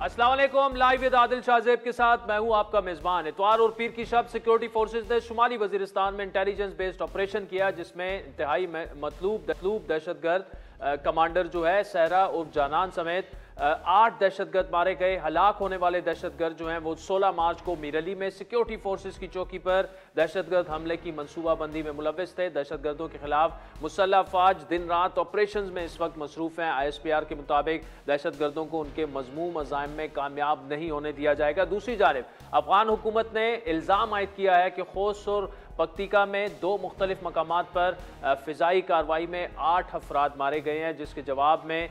अस्सलाम वालेकुम। Live with Adil Shahzeb के साथ मैं हूं आपका मेजबान। इतवार और पीर की शब सिक्योरिटी फोर्सेज ने शुमाली वजीरिस्तान में इंटेलिजेंस बेस्ड ऑपरेशन किया, जिसमें इंतहाई मतलूब दहशतगर्द कमांडर जो है सहरा उर्फ जानान समेत 8 दहशतगर्द मारे गए। हलाक होने वाले दहशतगर्द जो हैं वो 16 मार्च को मीरली में सिक्योरिटी फोर्सेज की चौकी पर दहशतगर्द हमले की मनसूबाबंदी में मुलव्विस थे। दहशतगर्दों के खिलाफ मुसल्लह अफवाज दिन रात ऑपरेशन में इस वक्त मसरूफ हैं। ISPR के मुताबिक दहशतगर्दों को उनके मजमूम अज़ाइम में कामयाब नहीं होने दिया जाएगा। दूसरी जानिब अफगान हुकूमत ने इल्ज़ाम आयद किया है कि खोस और पक्तिका में 2 मुख्तलिफ मकामात पर फ़िज़ाई कार्रवाई में 8 अफराद मारे गए हैं, जिसके जवाब में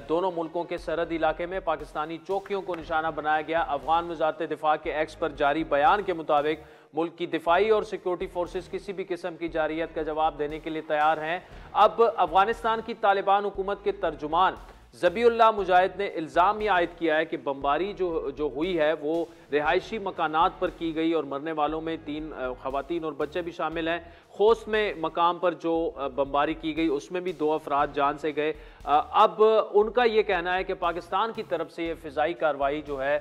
दोनों मुल्कों के सरहदी इलाके में पाकिस्तानी चौकियों को निशाना बनाया गया। अफगान वज़ारत दिफा के एक्स पर जारी बयान के मुताबिक मुल्क की दिफाई और सिक्योरिटी फोर्सेस किसी भी किस्म की जारियत का जवाब देने के लिए तैयार हैं। अब अफगानिस्तान की तालिबान हुकूमत के तर्जुमान ज़बीउल्लाह मुजाहिद ने इल्ज़ाम ये आयद किया है कि बमबारी जो हुई है वो रिहायशी मकानात पर की गई और मरने वालों में 3 ख़वातीन और बच्चे भी शामिल हैं। खोस में मकाम पर जो बमबारी की गई उसमें भी 2 अफराद जान से गए। अब उनका ये कहना है कि पाकिस्तान की तरफ से ये फ़िज़ाई कार्रवाई जो है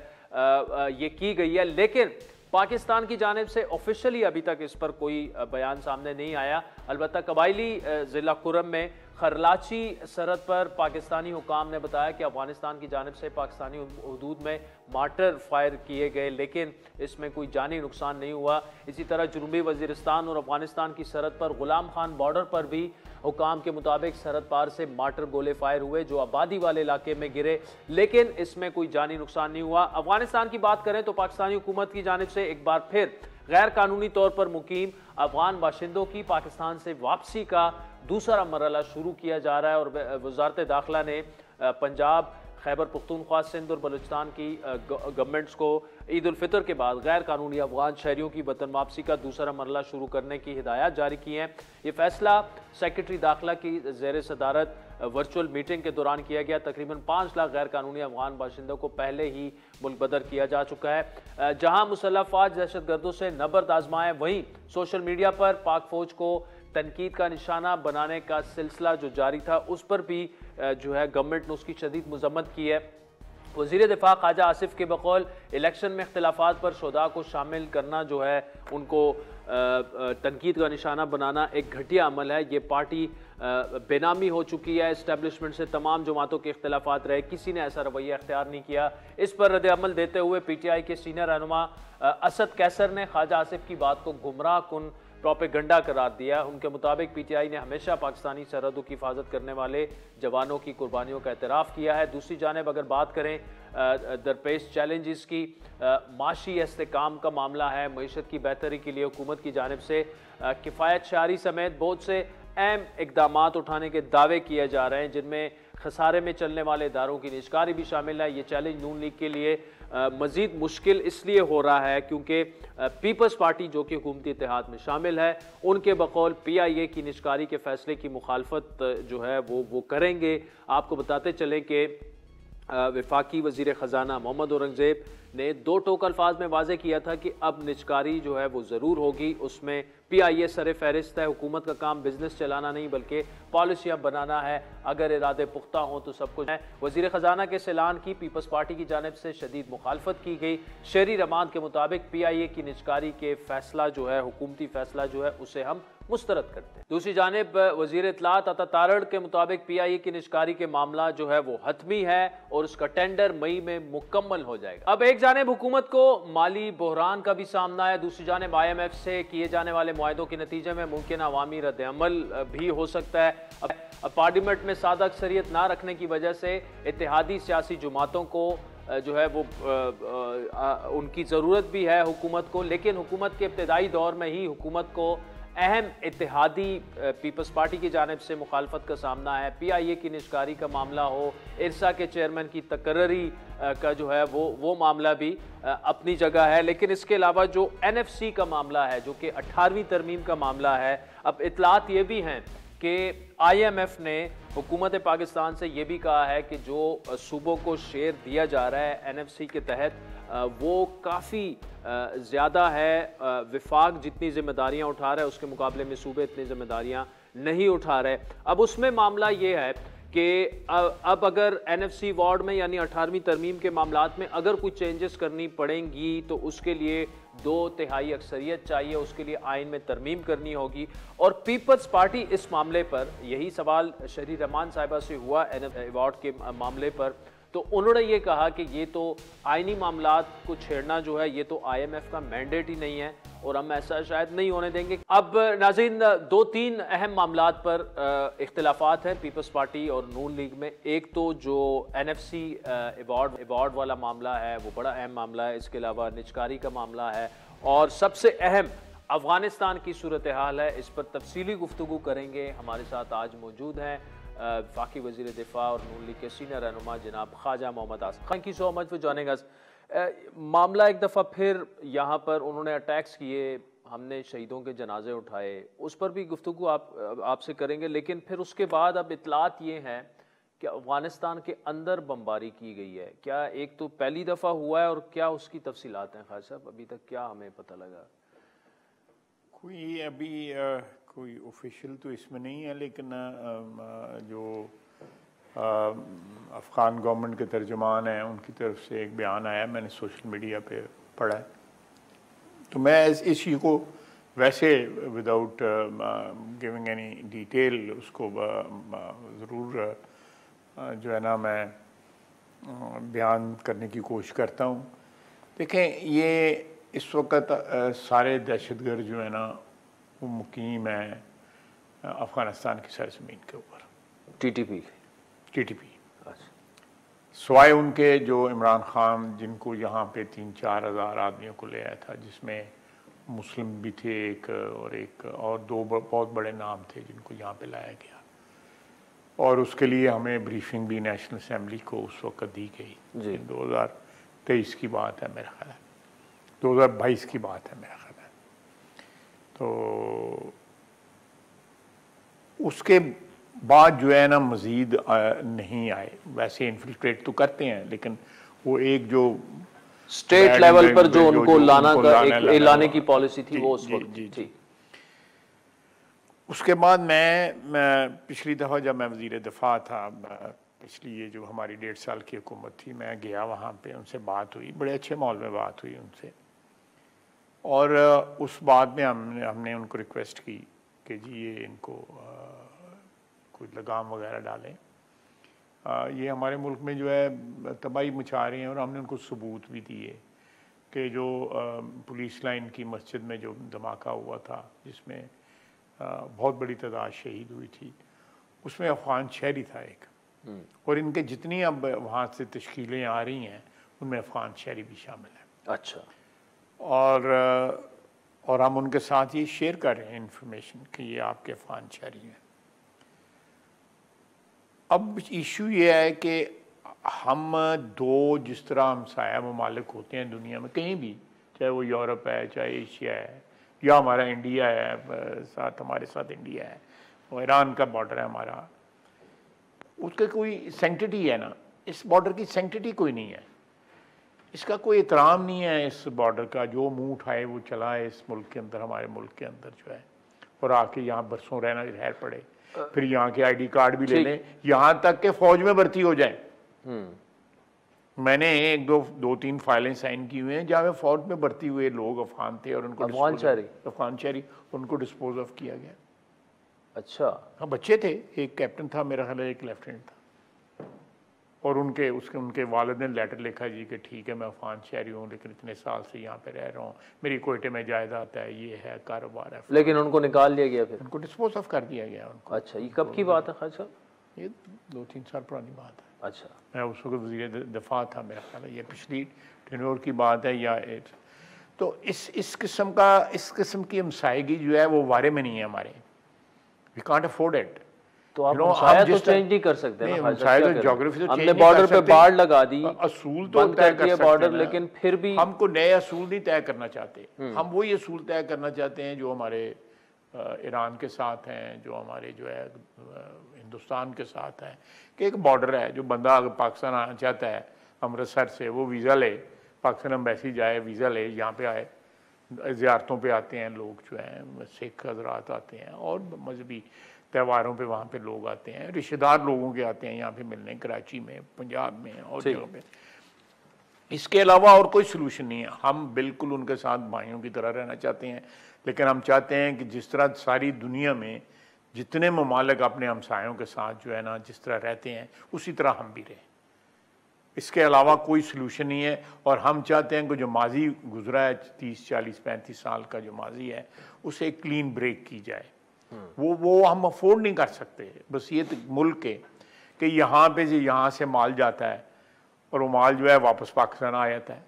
ये की गई है, लेकिन पाकिस्तान की जानिब से ऑफिशियली अभी तक इस पर कोई बयान सामने नहीं आया। अलबत्ता कबायली ज़िला कुरम में खरलाची सरहद पर पाकिस्तानी हुकाम ने बताया कि अफगानिस्तान की जानिब से पाकिस्तानी हदूद में मार्टर फायर किए गए, लेकिन इसमें कोई जानी नुकसान नहीं हुआ। इसी तरह जनूबी वजीरिस्तान और अफगानिस्तान की सरहद पर गुलाम खान बॉर्डर पर भी हुकाम के मुताबिक सरहद पार से मार्टर गोले फायर हुए जो आबादी वाले इलाके में गिरे, लेकिन इसमें कोई जानी नुकसान नहीं हुआ। अफगानिस्तान की बात करें तो पाकिस्तानी हुकूमत की जानिब से एक बार फिर गैर कानूनी तौर पर मुकीम अफगान बाशिंदों की पाकिस्तान से वापसी का दूसरा मरहला शुरू किया जा रहा है और वजारत दाखिला ने पंजाब, खैबर पख्तूनख्वा, सिंध और बलूचिस्तान की गवर्नमेंट्स को ईद उल फितर के बाद गैर कानूनी अफगान शहरियों की वतन वापसी का दूसरा मरहला शुरू करने की हिदायत जारी की हैं। ये फैसला सेक्रेटरी दाखिला की ज़ेर सदारत वर्चुअल मीटिंग के दौरान किया गया। तकरीबन 5 लाख गैर कानूनी अफगान बाशिंदों को पहले ही मुल्क बदर किया जा चुका है। जहां मुसल्लह अफवाज दहशतगर्दों से नबर्द आजमाएं, वहीं सोशल मीडिया पर पाक फौज को तनकीद का निशाना बनाने का सिलसिला जो जारी था उस पर भी जो है गवर्नमेंट ने उसकी शदीद मजम्मत की है। वज़ीर दिफा ख्वाजा आसिफ के बकौल इलेक्शन में इख्तिलाफात पर शुदा को शामिल करना जो है उनको तनकीद का निशाना बनाना एक घटिया अमल है। ये पार्टी बेनामी हो चुकी है, इस्टेब्लिशमेंट से तमाम जमातों के इख्तिलाफात रहे, किसी ने ऐसा रवैया इख्तियार नहीं किया। इस पर रद्द अमल देते हुए PTI के सीनियर रहनुमा असद कैसर ने ख्वाजा आसिफ की बात को गुमराह कुन प्रोपेगंडा करार दिया। उनके मुताबिक PTI ने हमेशा पाकिस्तानी सरहदों की हिफाजत करने वाले जवानों की कुर्बानियों का एतराफ़ किया है। दूसरी जानिब अगर बात करें दरपेश चैलेंजेस की, माशी इस्तेकाम का मामला है, मईशत की बेहतरी के लिए हुकूमत की जानिब से किफ़ायत शारी समेत बहुत से अहम इक़दामात उठाने के दावे किए जा रहे हैं, जिनमें खसारे में चलने वाले इदारों की निजकारी भी शामिल है। ये चैलेंज नून लीग के लिए मज़ीद मुश्किल इसलिए हो रहा है क्योंकि पीपल्स पार्टी जो कि हुकूमती इत्तेहाद में शामिल है, उनके बकौल PIA की निजकारी के फैसले की मुखालफत जो है वो करेंगे। आपको बताते चलें कि वफाकी वज़ीर ख़जाना मोहम्मद औरंगज़ेब ने 2 टोक अल्फाज में वाज़े किया था कि अब निजकारी जो है वो ज़रूर होगी, उसमें PIA सर फहरिस्त है। हुकूमत का काम बिजनेस चलाना नहीं बल्कि पॉलिसियाँ बनाना है, अगर इरादे पुख्ता हों तो सब कुछ है। वज़ीर ख़जाना के ऐलान की पीपल्स पार्टी की जानिब से शदीद मुखालफत की गई। शहरी रमाद के मुताबिक PIA की निजकारी के फैसला जो है, हुकूमती फैसला जो है, उसे हम मुस्तरद करते हैं। दूसरी जानिब वज़ीर इत्तलात अता तारड़ के मुताबिक PIA की निजकारी के मामला जो है वो हतमी है और उसका टेंडर मई में मुकम्मल हो जाएगा। अब एक जानिब हुकूमत को माली बहरान का भी सामना है, दूसरी जानिब IMF से किए जाने वाले मुआहदों के नतीजे में मुमकिन अवामी रद्द-ए-अमल भी हो सकता है। अब पार्लियामेंट में सादा अक्सरियत ना रखने की वजह से इत्तेहादी सियासी जमातों को जो है वो उनकी ज़रूरत भी है हुकूमत को, लेकिन हुकूमत के इब्तदाई दौर में ही हुकूमत को अहम इत्तेहादी पीपल्स पार्टी की जानिब से मुखालफत का सामना है। PIA की निजकारी का मामला हो, इरसा के चेयरमैन की तकर्री का जो है वो मामला भी अपनी जगह है, लेकिन इसके अलावा जो NFC का मामला है जो कि 18वीं तरमीम का मामला है, अब इतलात ये भी हैं कि IMF ने हुकूमत पाकिस्तान से ये भी कहा है कि जो सूबों को शेयर दिया जा रहा है NFC के तहत वो काफ़ी ज़्यादा है। विफाक जितनी जिम्मेदारियां उठा रहा है उसके मुकाबले में सूबे इतनी जिम्मेदारियां नहीं उठा रहे। अब उसमें मामला ये है कि अब अगर एनएफसी वार्ड में यानी 18वीं तरमीम के मामलात में अगर कुछ चेंजेस करनी पड़ेंगी तो उसके लिए 2/3 अक्सरियत चाहिए, उसके लिए आइन में तरमीम करनी होगी। और पीपल्स पार्टी इस मामले पर, यही सवाल शहरी रहमान साहिबा से हुआ एनएफसी वार्ड के मामले पर, तो उन्होंने ये कहा कि ये तो आइनी मामलात को छेड़ना जो है ये तो आईएमएफ का मैंडेट ही नहीं है और हम ऐसा शायद नहीं होने देंगे। अब नाज़रीन, 2-3 अहम मामलात पर इख्तिलाफात हैं पीपल्स पार्टी और नून लीग में। एक तो जो एनएफसी अवार्ड वाला मामला है वो बड़ा अहम मामला है, इसके अलावा निजकारी का मामला है और सबसे अहम अफगानिस्तान की सूरत हाल है। इस पर तफसीली गुफ्तगू करेंगे। हमारे साथ आज मौजूद हैं वफाकी वज़ीर दिफा और नून लीग के सीनियर रहनुमा जनाब Khawaja Muhammad Asif. Thank you so much for joining us. मामला एक दफ़ा फिर यहाँ पर उन्होंने अटैक्स किए, हमने शहीदों के जनाजे उठाए, उस पर भी गुफ्तगू आपसे करेंगे। लेकिन फिर उसके बाद अब इतलात ये हैं कि अफगानिस्तान के अंदर बमबारी की गई है। क्या एक तो पहली दफ़ा हुआ है और क्या उसकी तफसीलात हैं ख्वाजा साहब? अभी तक क्या हमें पता लगा? कोई अभी कोई ऑफिशियल तो इसमें नहीं है, लेकिन जो अफ़गान गवर्नमेंट के तर्जुमान हैं उनकी तरफ से एक बयान आया, मैंने सोशल मीडिया पे पढ़ा है। तो मैं इस इश्यू को वैसे विदाउट गिविंग एनी डिटेल उसको ज़रूर जो है ना मैं बयान करने की कोशिश करता हूँ। देखें, ये इस वक्त सारे दहशतगर्द जो है ना वो मुकीम है अफ़गानिस्तान की सरज़मीन के ऊपर। टीटीपी सवाए उनके जो इमरान खान जिनको यहाँ पे 3-4 हज़ार आदमियों को ले आया था, जिसमें मुस्लिम भी थे एक और 2 बहुत बड़े नाम थे जिनको यहाँ पे लाया गया। और उसके लिए हमें ब्रीफिंग भी नेशनल असम्बली को उस वक्त दी गई। 2023 की बात है मेरा ख्याल है, 2022 की बात है मेरा ख्याल है। तो उसके बाद जो है ना मज़ीद नहीं आए। वैसे इन्फिल्ट्रेट तो करते हैं, लेकिन वो एक जो स्टेट लेवल पर जो उनको लाने की पॉलिसी थी वो उस वक्त थी। उसके बाद मैं पिछली दफ़ा जब मैं वज़ीर दिफा था, पिछली ये जो हमारी 1.5 साल की हुकूमत थी, मैं गया वहाँ पे, उनसे बात हुई, बड़े अच्छे माहौल में बात हुई उनसे। और उस बात में हमने उनको रिक्वेस्ट की कि जी ये इनको कोई लगाम वगैरह डालें, ये हमारे मुल्क में जो है तबाही मचा रहे हैं। और हमने उनको सबूत भी दिए कि जो पुलिस लाइन की मस्जिद में जो धमाका हुआ था जिसमें बहुत बड़ी तादाद शहीद हुई थी, उसमें अफ़गान शहरी था एक, और इनके जितनी अब वहाँ से तश्कीलें आ रही हैं उनमें अफ़गान शहरी भी शामिल है। अच्छा। और हम उनके साथ ये शेयर कर रहे हैं इंफॉर्मेशन कि ये आपके अफ़गान शहरी हैं। अब इशू ये है कि हम दो जिस तरह हमसाया ममालिक होते हैं दुनिया में कहीं भी, चाहे वो यूरोप है, चाहे एशिया है, या हमारा इंडिया है, साथ हमारे साथ इंडिया है, और ईरान का बॉर्डर है हमारा, उसका कोई सेंटिटी है ना, इस बॉर्डर की सेंटिटी कोई नहीं है, इसका कोई एहतराम नहीं है इस बॉर्डर का। जो मुंह उठाए वो चला है इस मुल्क के अंदर, हमारे मुल्क के अंदर जो है, और आके यहाँ बरसों रहना ठहर पड़े, फिर यहाँ के आईडी कार्ड भी ले लें, यहाँ तक के फौज में भर्ती हो जाए। मैंने 1-2-3 फाइलें साइन की हुई हैं जहाँ में फौज में भर्ती हुए लोग अफगान थे और उनको अफगान शहरी उनको डिस्पोज ऑफ किया गया। अच्छा। हाँ, बच्चे थे, एक कैप्टन था मेरा ख्याल है, एक लेफ्टिनेंट था, और उनके वालिद ने लेटर लिखा जी कि ठीक है मैं अफगान शहरी हूँ लेकिन इतने साल से यहाँ पे रह रहा हूँ, मेरी कोयटे में जायदाद है, ये है, कारोबार है, लेकिन उनको निकाल लिया गया, फिर उनको डिस्पोज ऑफ कर दिया गया उनको। अच्छा, ये कब की बात है खान साहब? ये 2-3 साल पुरानी बात है। अच्छा, मैं उस वक्त वज़ीर दिफा था मेरा ख्याल है, ये पिछली टेन्योर की बात है या तो इस किस्म की हमसायगी जो है वो वारे में नहीं है हमारे। We can't afford it. तो आप हमसाया तो चेंज नहीं कर सकते ना, ज्योग्राफी तो हमने बॉर्डर पे बाढ़ लगा दी, असूल तो तय कर सकते बॉर्डर, लेकिन फिर भी हमको नए असूल नहीं तय करना चाहते। हम वही असूल तय करना चाहते हैं जो हमारे ईरान के साथ हैं, जो हमारे जो है हिंदुस्तान के साथ है, कि एक बॉर्डर है, जो बंदा अगर पाकिस्तान आना चाहता है अमृतसर से, वो वीज़ा ले, पाकिस्तान एम्बेसी जाए, वीज़ा ले, यहाँ पे आए, ज़ियारतों पे आते हैं लोग जो हैं, सिख हजरात आते हैं और मजहबी त्योहारों पे वहाँ पे लोग आते हैं, रिश्तेदार लोगों के आते हैं यहाँ पे मिलने, कराची में, पंजाब में और जगह पे। इसके अलावा और कोई सलूशन नहीं है। हम बिल्कुल उनके साथ भाइयों की तरह रहना चाहते हैं, लेकिन हम चाहते हैं कि जिस तरह सारी दुनिया में जितने ममालिक अपने हमसायों के साथ जो है ना जिस तरह रहते हैं उसी तरह हम भी रहें। इसके अलावा कोई सलूशन नहीं है। और हम चाहते हैं कि जो माजी गुजरा है 30, 40, 35 साल का जो माजी है उसे क्लीन ब्रेक की जाए। वो हम अफोर्ड नहीं कर सकते। बस ये मुल्क है कि यहाँ पे जो यहाँ से माल जाता है और वो माल जो है वापस पाकिस्तान आ जाता है,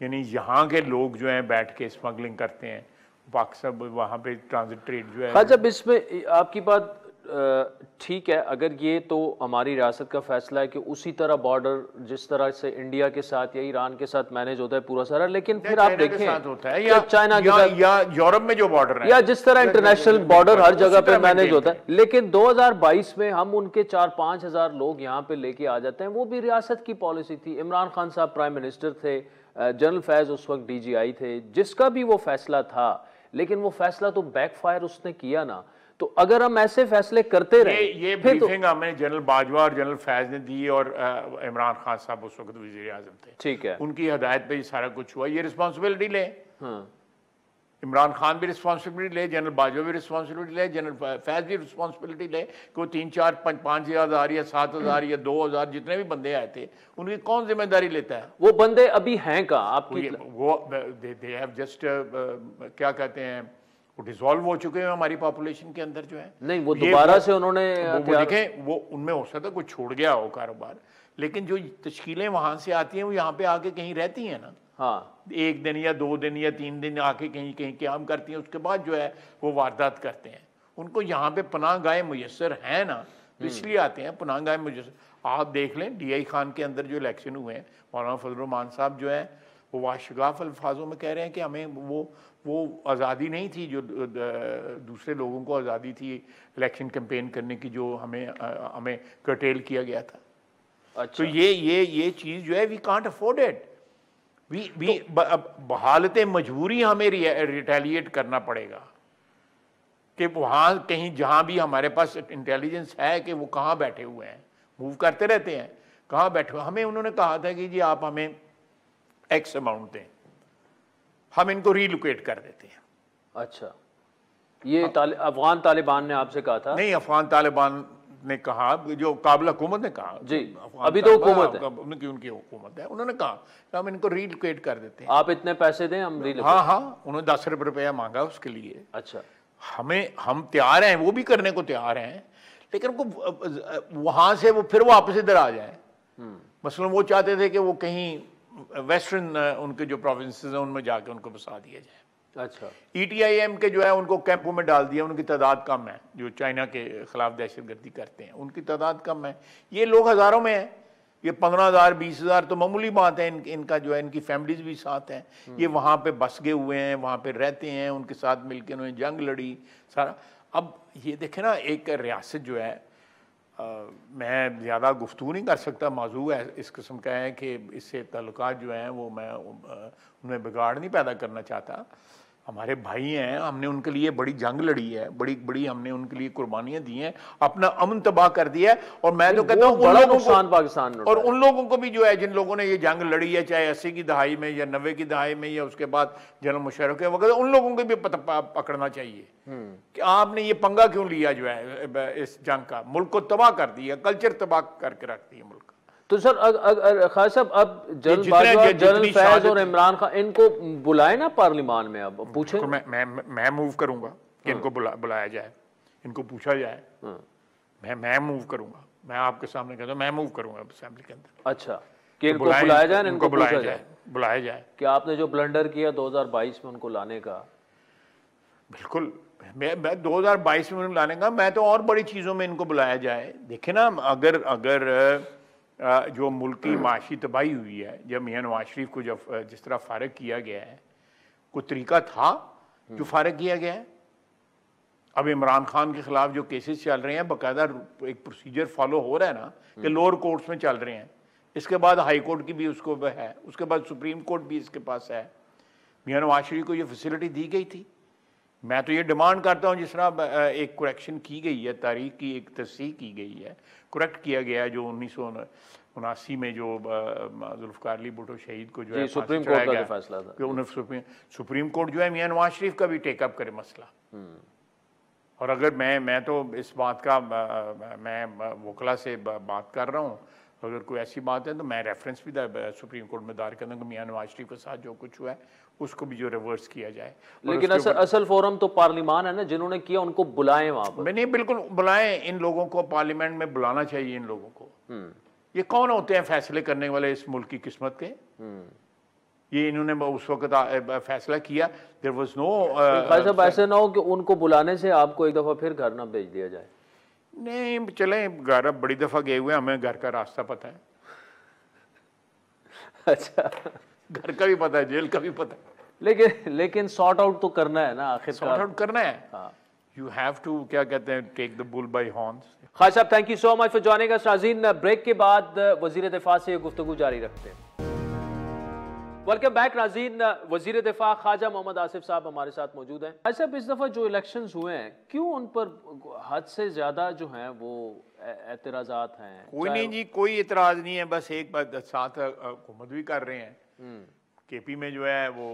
यानी यहाँ के लोग जो हैं बैठ के स्मगलिंग करते हैं पाकिस्तान, वहाँ पे ट्रांजिट ट्रेड जो है। हाँ, जब इसमें आपकी बात ठीक है, अगर ये तो हमारी रियासत का फैसला है कि उसी तरह बॉर्डर जिस तरह से इंडिया के साथ या ईरान के साथ मैनेज होता है पूरा सारा, लेकिन फिर आप देखें होता है या चाइना के साथ या यूरोप में जो बॉर्डर है या जिस तरह इंटरनेशनल बॉर्डर हर जगह पे मैनेज होता है, लेकिन 2022 में हम उनके 4-5 हज़ार लोग यहाँ पे लेके आ जाते हैं। वो भी रियासत की पॉलिसी थी। इमरान खान साहब प्राइम मिनिस्टर थे, जनरल फैज उस वक्त DGI थे, जिसका भी वो फैसला था, लेकिन वो फैसला तो बैकफायर उसने किया ना। तो अगर हम ऐसे फैसले करते रहे, ये ब्रीफिंग हमें जनरल बाजवा और जनरल फैज ने दी और इमरान खान साहब उस वक्त वजीर आजम थे, ठीक है, उनकी हदायत पे ये सारा कुछ हुआ। ये रिस्पॉन्सिबिलिटी ले, हाँ, इमरान खान भी रिस्पॉन्सिबिलिटी ले, जनरल बाजवा भी रिस्पॉन्सिबिलिटी ले, जनरल फैज भी रिस्पॉन्सिबिलिटी ले कि वो 3, 4, 5 हज़ार या 7 हज़ार या 2 हज़ार जितने भी बंदे आए थे उनकी कौन जिम्मेदारी लेता है? वो बंदे अभी हैं कहाँ आपकी? वो दे हैव जस्ट क्या कहते हैं, वो डिसॉल्व हो चुके हैं हमारी पॉपुलेशन के अंदर जो है। नहीं, वो दोबारा से उन्होंने वो देखें, वो उनमें हो सकता है कोई छोड़ गया हो कारोबार, लेकिन जो तश्कीलें वहाँ से आती हैं वो यहाँ पे आके कहीं रहती हैं ना। हाँ, 1 दिन या 2 दिन या 3 दिन आके कहीं कहीं क्याम करती हैं, उसके बाद जो है वो वारदात करते हैं। उनको यहाँ पे पनाह गाह मुयसर हैं ना, इसलिए आते हैं पनाह गाह मुयसर। आप देख लें DI खान के अंदर जो इलेक्शन हुए हैं, मौलाना फजल रहमान साहब जो है वो वाशगाफ अल्फाजों में कह रहे हैं कि हमें वो आज़ादी नहीं थी जो दूसरे लोगों को आज़ादी थी इलेक्शन कैंपेन करने की, जो हमें कर्टेल किया गया था। अच्छा। तो ये चीज़ जो है वी कांट अफोर्ड इट। हालत मजबूरी हमें रिटेलिएट करना पड़ेगा कि वहाँ कहीं जहाँ भी हमारे पास इंटेलिजेंस है कि वो कहाँ बैठे हुए हैं, मूव करते रहते हैं, कहाँ बैठे हुए। हमें उन्होंने कहा था कि जी आप हमें X अमाउंट दें, हम इनको रीलोकेट कर देते हैं। अच्छा, ये अफगान तालिबान ने आपसे कहा था? नहीं, अफगान तालिबान ने कहा, जो काबिल हुकूमत ने कहा जी, अभी तो हुकूमत है, उनकी हुकूमत है, उन्होंने कहा कि हम इनको रीलोकेट कर देते हैं, आप इतने पैसे दें हम रीलोकेट। हाँ, उन्होंने 10 अरब रुपया मांगा उसके लिए। अच्छा, हम तैयार हैं, वो भी करने को तैयार हैं, लेकिन उनको वहां से वो फिर वापस इधर आ जाए। मसलन वो चाहते थे कि वो कहीं वेस्टर्न उनके जो प्रोविंसेस हैं उनमें जाके उनको बसा दिया जाए। अच्छा, ETIM के जो है उनको कैंपों में डाल दिया, उनकी तादाद कम है, जो चाइना के खिलाफ दहशतगर्दी करते हैं उनकी तादाद कम है। ये लोग हज़ारों में हैं, ये 15,000 20,000 तो मामूली बात है। इनका जो है इनकी फैमिलीज भी साथ हैं, ये वहाँ पे बस गए हुए हैं, वहाँ पे रहते हैं, उनके साथ मिलकर उन्होंने जंग लड़ी सारा। अब ये देखें ना, एक रियासत जो है मैं ज़्यादा गुफ्तगू नहीं कर सकता, मौजू है इस किस्म का है कि इससे ताल्लुकात जो हैं वो मैं उनमें बिगाड़ नहीं पैदा करना चाहता। हमारे भाई हैं, हमने उनके लिए बड़ी जंग लड़ी है, बड़ी हमने उनके लिए कुर्बानियां दी हैं, अपना अमन तबाह कर दिया है। और मैं तो कहता हूँ बड़ा नुकसान पाकिस्तान में, और उन लोगों को भी जो है जिन लोगों ने ये जंग लड़ी है, चाहे 80 की दहाई में या 90 की दहाई में या उसके बाद जनरल मुशर्रफ के वक्त, उन लोगों को भी पकड़ना चाहिए कि आपने ये पंगा क्यों लिया जो है इस जंग का, मुल्क को तबाह कर दिया, कल्चर तबाह करके रख दिया मुल्क। तो सर खान साहब, अब जनरल बाजवा, जनरल फैज और इमरान खान, इनको बुलाए ना पार्लियामान में, अब पूछे। मैं मूव करूंगा कि इनको बुलाया जाए, इनको पूछा जाए। मैं मूव करूंगा, मैं आपके सामने कहता हूं, मैं मूव करूंगा असेंबली के अंदर। अच्छा, कि इनको बुलाया जाए, इनको बुलाया जाए कि आपने जो ब्लंडर किया 2022 में उनको लाने का। बिल्कुल, मैं 2022 में लाने का, मैं तो और बड़ी चीज़ों में इनको बुलाया जाए। देखे ना, अगर जो मुल्क की माशी तबाही हुई है, जब मियां नवाज शरीफ को जब जिस तरह फारग किया गया है, कोई तरीका था जो फारग किया गया है? अब इमरान खान के खिलाफ जो केसेस चल रहे हैं, बाकायदा एक प्रोसीजर फॉलो हो रहा है ना, कि लोअर कोर्ट्स में चल रहे हैं, इसके बाद हाई कोर्ट की भी उसको है, उसके बाद सुप्रीम कोर्ट भी इसके पास है। मियां नवाज शरीफ को ये फैसिलिटी दी गई थी। मैं तो ये डिमांड करता हूँ जिस तरह एक करेक्शन की गई है, तारीख की एक तस्सीह की गई है, करेक्ट किया गया है जो 1979 में जो जुल्फ़िकार अली भुट्टो शहीद को जो है सुप्रीम कोर्ट का जो फैसला था, सुप्रीम कोर्ट जो है मियां नवाज शरीफ का भी टेकअप करे मसला। और अगर मैं तो इस बात का मैं वकला से बात कर रहा हूँ, अगर कोई ऐसी बात है तो मैं रेफरेंस भी सुप्रीम कोर्ट में दायर करता हूँ कि मियां नवाज शरीफ के साथ जो कुछ हुआ है उसको भी जो रिवर्स किया जाए। लेकिन असल फोरम तो पार्लिमान है ना, जिन्होंने किया उनको बुलाएं वहां पर। नहीं, बिल्कुल बुलाएं इन लोगों को, पार्लियामेंट में बुलाना चाहिए इन लोगों को। ये कौन होते हैं फैसले करने वाले इस मुल्क की किस्मत के? ये इन्होंने उस वक्त फैसला किया, देयर वाज नो साहब ऐसे ना हो कि उनको बुलाने से आपको एक दफा फिर घर ना भेज दिया जाए। नहीं चले, घर बड़ी दफा गए हुए, हमें घर का रास्ता पता है। अच्छा, घर का भी पता है, जेल का भी पता है, लेकिन सॉर्ट आउट तो करना है ना, आखिर सॉर्ट आउट करना है। यू हैव टू, क्या कहते हैं, take the bull by horns. Khan साहब, thank you so much for joining us. नाज़रीन, ब्रेक के बाद वजीर दिफा से गुफ्तगू जारी रखते हैं। वेलकम बैक नाज़रीन। वजीर दिफा ख्वाजा मोहम्मद आसिफ साहब हमारे साथ मौजूद हैं। अच्छा, इस दफ़ा जो इलेक्शंस हुए हैं, क्यों उन पर हद से ज़्यादा जो हैं वो एतराज़ात हैं? कोई नहीं जी, कोई एतराज़ नहीं है, बस एक बात साथ हुकूमत भी कर रहे हैं। केपी में जो है वो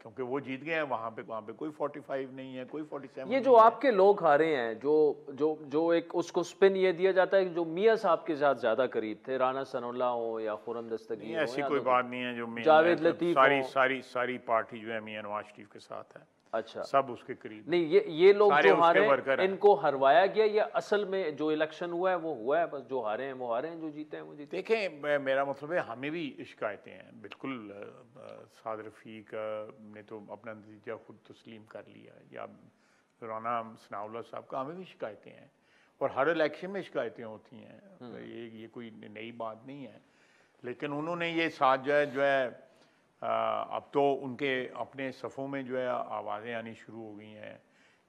क्योंकि वो जीत गए हैं, वहाँ पे कोई 45 नहीं है, कोई 47। ये जो आपके लोग हारे हैं, जो एक उसको स्पिन ये दिया जाता है कि जो मियाँ साहब के साथ ज्यादा करीब थे, राना सनोल्ला हो या खुरम दस्तगीर हो, ऐसी कोई बात नहीं है। जो जावेद लतीफ, सारी पार्टी जो है मियाँ नवाज शरीफ के साथ है। अच्छा, सब उसके करीब नहीं। ये लोग जो हारे, इनको हरवाया गया या असल में जो इलेक्शन हुआ है वो हुआ है? बस जो हारे हैं वो हारे हैं, जो जीते हैं वो जीते। देखें, मेरा मतलब है हमें भी शिकायतें हैं, बिल्कुल। साद रफ़ीक ने तो अपना नतीजा खुद तस्लीम कर लिया, या राना सनाउल्ला साहब का, हमें भी शिकायतें हैं और हर इलेक्शन में शिकायतें होती हैं। ये कोई नई बात नहीं है, लेकिन उन्होंने ये साथ जो है अब तो उनके अपने सफ़ों में जो है आवाज़ें आनी शुरू हो गई हैं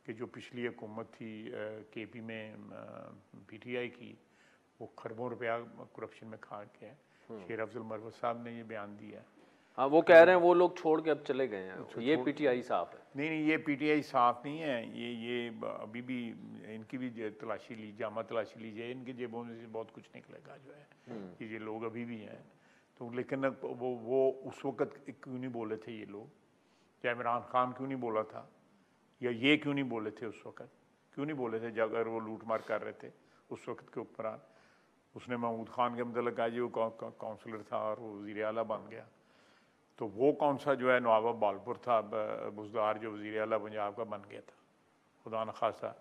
कि जो पिछली हुकूमत थी केपी में पीटीआई की, वो खरबों रुपया करप्शन में खा के है। शेर अफजल मरवत साहब ने ये बयान दिया है। हाँ, वो कह रहे हैं वो लोग छोड़ के अब चले गए हैं, ये पीटीआई साफ है। नहीं, ये पीटीआई साफ नहीं है। ये अभी भी इनकी भी तलाशी ली, जामा तलाशी लीजिए, इनकी जेबों में से बहुत कुछ निकलेगा जो है कि ये लोग अभी भी हैं। तो लेकिन वो उस वक़्त क्यों नहीं बोले थे ये लोग? या इमरान खान क्यों नहीं बोला था, या ये क्यों नहीं बोले थे उस वक़्त? क्यों नहीं बोले थे जब अगर वो लूट मार कर रहे थे उस वक़्त के ऊपर? उसने महमूद खान के मतलब कहा जी वो काउंसलर था और वो वज़ीर आला बन गया। तो वो कौन सा जो है नवाब बालपुर था बुज़दार, जो वज़ीर आला पंजाब का बन गया था, खुदा न खासा।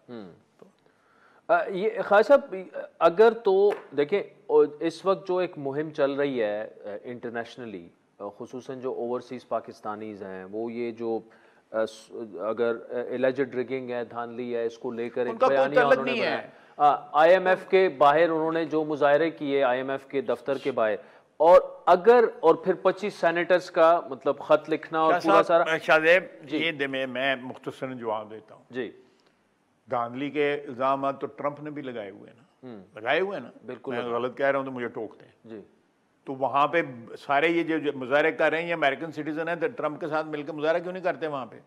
तो ये खास साहब, अगर तो देखें इस वक्त जो एक मुहिम चल रही है इंटरनेशनली, खुसूसन जो ओवरसीज़ पाकिस्तानीज़ हैं, वो ये जो अगर एलिजेड रिगिंग है, धांधली है, इसको लेकर एक बयानिया उन्होंने बनाया। IMF के बाहर उन्होंने जो मुजाहरे किए, IMF के दफ्तर के बाहर, और फिर 25 सेनेटर्स का मतलब खत लिखना और पूरा सारा। शाहजेब, ये मैं मुख्तसरन जवाब देता हूँ जी। धांधली के इल्जाम तो ट्रंप ने भी लगाए हुए हैं ना, बिल्कुल। मैं गलत कह रहा हूँ तो मुझे टोकते हैं जी। तो वहाँ पे सारे ये जो मुजाहरे कर रहे हैं, ये अमेरिकन सिटीजन है, तो ट्रंप के साथ मिलकर मुजाहरा क्यों नहीं करते वहाँ पे?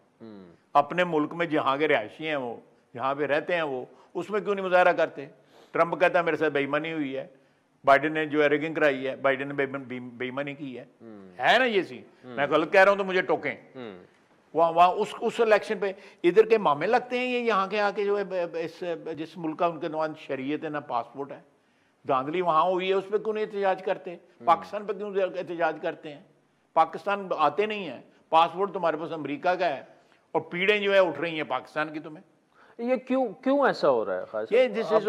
अपने मुल्क में जहाँ के रिहायशी हैं, वो जहाँ पे रहते हैं, वो उसमें क्यों नहीं मुजाहरा करते? ट्रंप कहता है मेरे साथ बेईमानी हुई है, बाइडेन ने जो है रिगिंग कराई है, बाइडेन ने बेईमानी की है ना ये सी। मैं गलत कह रहा हूँ तो मुझे टोकें। वहाँ उस इलेक्शन पे इधर के मामे लगते हैं ये, यहाँ के आके जो है इस जिस मुल्क का उनके ना शरीयत है ना पासपोर्ट है। धांधली वहाँ हुई है, उस पर क्यों नहीं एहतजाज करते? पाकिस्तान पे क्यों एहतजाज करते हैं? पाकिस्तान आते नहीं है, पासपोर्ट तुम्हारे पास अमेरिका का है, और पीड़ें जो है उठ रही हैं पाकिस्तान की तुम्हें। ये क्यों ऐसा हो रहा है? खास ये this is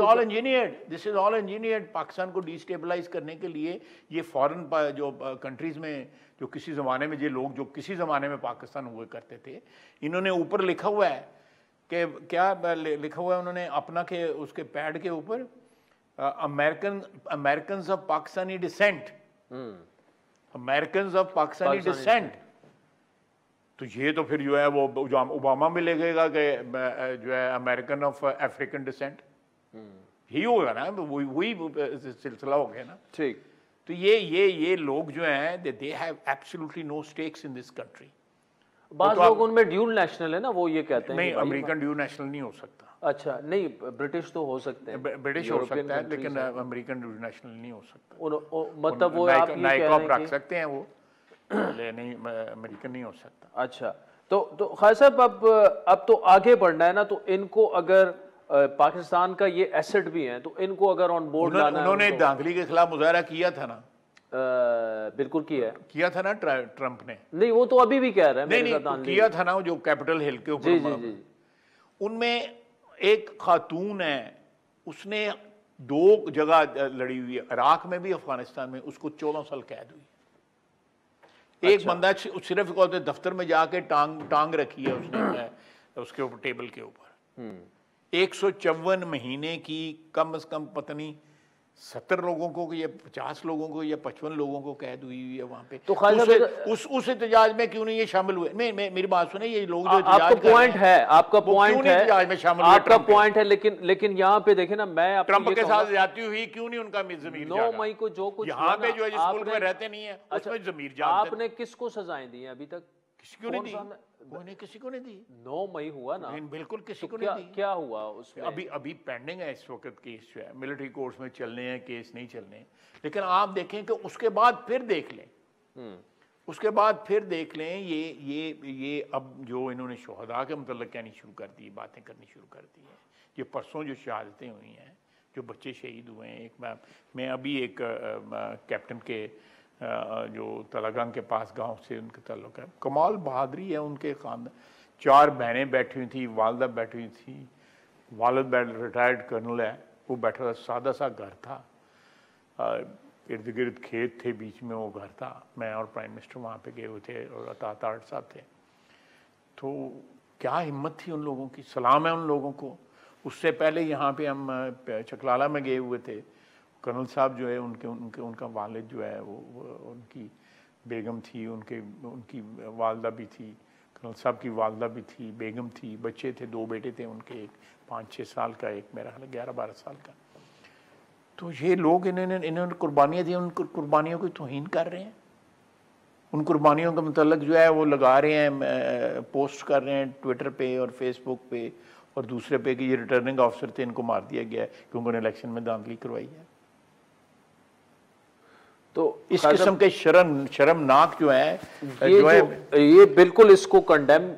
all engineered Pakistan को डिस्टेबलाइज करने के लिए। ये फॉरेन जो कंट्रीज में जो किसी ज़माने में ये लोग जो किसी ज़माने में पाकिस्तान हुए करते थे, इन्होंने ऊपर लिखा हुआ है कि क्या लिखा हुआ है उन्होंने अपना के उसके पैड के ऊपर, Americans of Pakistani descent, Americans of Pakistani descent. तो ये तो फिर जो है वो ओबामा भी लिखेगा कि जो है अमेरिकन ऑफ अफ्रीकन डिसेंट, यही होगा ना, वही सिलसिला हो गया ना। ठीक। तो ये लोग जो हैं they have absolutely no stakes in this country. बाज़ लोग उनमें ड्यूल नेशनल है ना, वो ये कहते हैं नहीं, अमेरिकन ड्यूल नेशनल नहीं हो सकता। अच्छा, नहीं, ब्रिटिश तो हो सकते हैं, ब्रिटिश हो सकता है, लेकिन अमेरिकन ड्यूल नेशनल नहीं हो सकता। मतलब वो आप ये कह रहे हैं रख सकते हैं वो, नहीं, अमेरिकन नहीं हो सकता। अच्छा, तो खैर साहब, अब तो आगे बढ़ना है ना, तो इनको अगर पाकिस्तान का ये एसेट भी है, तो इनको अगर ऑन बोर्ड लाना है। उन्होंने धांधली के खिलाफ मुजाहरा किया था ना, बिल्कुल किया था ना ट्रंप ने। नहीं, वो तो अभी भी कह रहे हैं नहीं, किया था ना, जो कैपिटल हिल के ऊपर, उनमें एक खातून है, उसने 2 जगह लड़ी हुई है, इराक में भी अफगानिस्तान में, उसको 14 साल कैद हुई। एक बंदा सिर्फ कहते दफ्तर में जाके टांग रखी है उसने उसके ऊपर, टेबल के ऊपर। 154 महीने की, कम से कम पता नहीं 70 लोगों को या 50 लोगों को या 55 लोगों को कैद हुई है वहां पे। तो उस एहतजाज में क्यों नहीं ये शामिल हुए? मेरी बात सुने, ये लोग जो आपका पॉइंट है, आपका पॉइंट है, एहतजाज में शामिल हुए, आपका पॉइंट है, लेकिन यहाँ पे देखे ना, मैं ट्रंप के साथ जाती हुई क्यों नहीं उनका ज़मीर 9 मई को जो कुछ यहाँ पे जो है, जिस मुल्क में रहते नहीं है उसमें ज़मीर जाता। आपने किसको सजाएं दी है अभी तक? किसी को नहीं दी, किसी को नहीं दी। 9 मई हुआ ना, बिल्कुल किसी को नहीं दी। क्या हुआ उसमें? अभी पेंडिंग है इस वक्त केस, जो है मिलिट्री कोर्ट्स में चलने हैं, केस नहीं चलने। लेकिन आप देखें कि उसके बाद फिर देख लें, उसके बाद फिर देख लें, ये अब जो इन्होंने शोहदा के मतलब कहनी शुरू कर दी, बातें करनी शुरू कर दी है। ये परसों जो शहादतें हुई हैं, जो बच्चे शहीद हुए हैं, एक मैं अभी एक कैप्टन के जो तलागंग के पास गांव से उनका ताल्लुक है, कमाल बहादुरी है उनके खानदान। 4 बहनें बैठी हुई थी, वालदा बैठी हुई थी, वालिद रिटायर्ड कर्नल है, वो बैठा था, सादा सा घर था, इर्द गिर्द खेत थे, बीच में वो घर था। मैं और प्राइम मिनिस्टर वहाँ पे गए हुए थे और अताताड़ साहब थे। तो क्या हिम्मत थी उन लोगों की, सलाम है उन लोगों को। उससे पहले यहाँ पे हम चकलाला में गए हुए थे, कर्नल साहब जो है उनका वालिद जो है वो उनकी बेगम थी, उनकी वालदा भी थी, कर्नल साहब की वालदा भी थी, बेगम थी, बच्चे थे, 2 बेटे थे उनके, एक 5-6 साल का, एक मेरा ख्याल 11-12 साल का। तो ये लोग इन्होंने कुर्बानियाँ दी, उन कुर्बानियों की तौहीन कर रहे हैं। उन कुर्बानियों का मतलब जो है वो लगा रहे हैं, पोस्ट कर रहे हैं ट्विटर पे और फेसबुक पे और दूसरे पे कि ये रिटर्निंग ऑफिसर थे, इनको मार दिया गया है क्योंकि उन्होंने इलेक्शन में धांधली करवाई है। तो इस किस्म के शर्मनाक जो है, ये बिल्कुल इसको कंडेम